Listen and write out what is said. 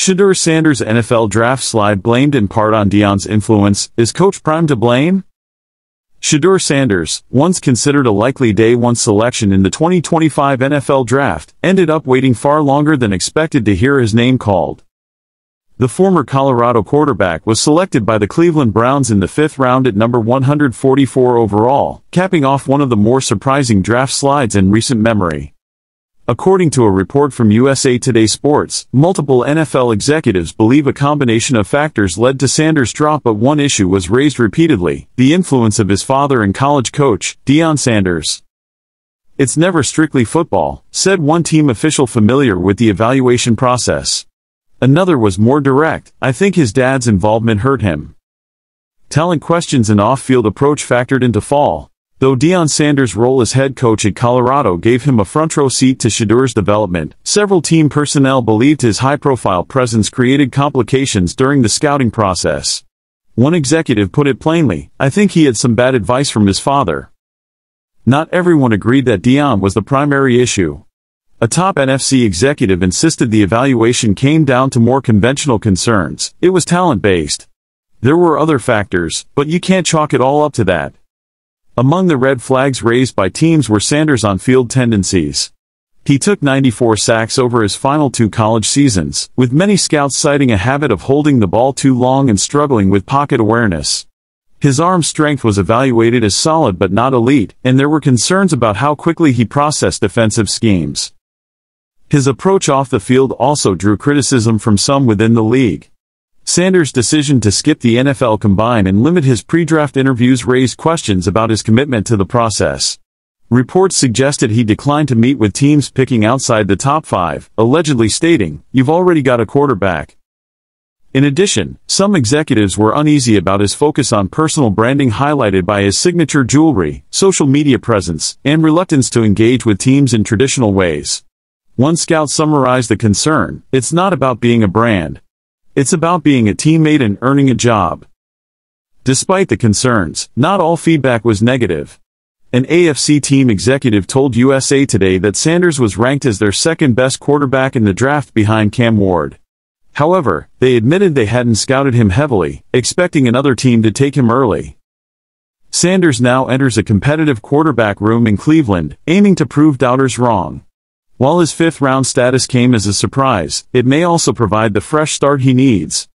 Shedeur Sanders NFL Draft slide blamed in part on Deion's influence. Is Coach Prime to blame? Shedeur Sanders, once considered a likely day one selection in the 2025 NFL Draft, ended up waiting far longer than expected to hear his name called. The former Colorado quarterback was selected by the Cleveland Browns in the 5th round at number 144 overall, capping off one of the more surprising draft slides in recent memory. According to a report from USA Today Sports, multiple NFL executives believe a combination of factors led to Sanders' drop, but one issue was raised repeatedly: the influence of his father and college coach, Deion Sanders. "It's never strictly football," said one team official familiar with the evaluation process. Another was more direct: "I think his dad's involvement hurt him." Talent questions and off-field approach factored into fall. Though Deion Sanders' role as head coach at Colorado gave him a front-row seat to Shedeur's development, several team personnel believed his high-profile presence created complications during the scouting process. One executive put it plainly: "I think he had some bad advice from his father." Not everyone agreed that Deion was the primary issue. A top NFC executive insisted the evaluation came down to more conventional concerns. It was talent-based. There were other factors, but you can't chalk it all up to that. Among the red flags raised by teams were Sanders' on-field tendencies. He took 94 sacks over his final 2 college seasons, with many scouts citing a habit of holding the ball too long and struggling with pocket awareness. His arm strength was evaluated as solid but not elite, and there were concerns about how quickly he processed defensive schemes. His approach off the field also drew criticism from some within the league. Sanders' decision to skip the NFL Combine and limit his pre-draft interviews raised questions about his commitment to the process. Reports suggested he declined to meet with teams picking outside the top 5, allegedly stating, "You've already got a quarterback." In addition, some executives were uneasy about his focus on personal branding, highlighted by his signature jewelry, social media presence, and reluctance to engage with teams in traditional ways. One scout summarized the concern: "It's not about being a brand. It's about being a teammate and earning a job." Despite the concerns, not all feedback was negative. An AFC team executive told USA Today that Sanders was ranked as their second-best quarterback in the draft behind Cam Ward. However, they admitted they hadn't scouted him heavily, expecting another team to take him early. Sanders now enters a competitive quarterback room in Cleveland, aiming to prove doubters wrong. While his 5th-round status came as a surprise, it may also provide the fresh start he needs.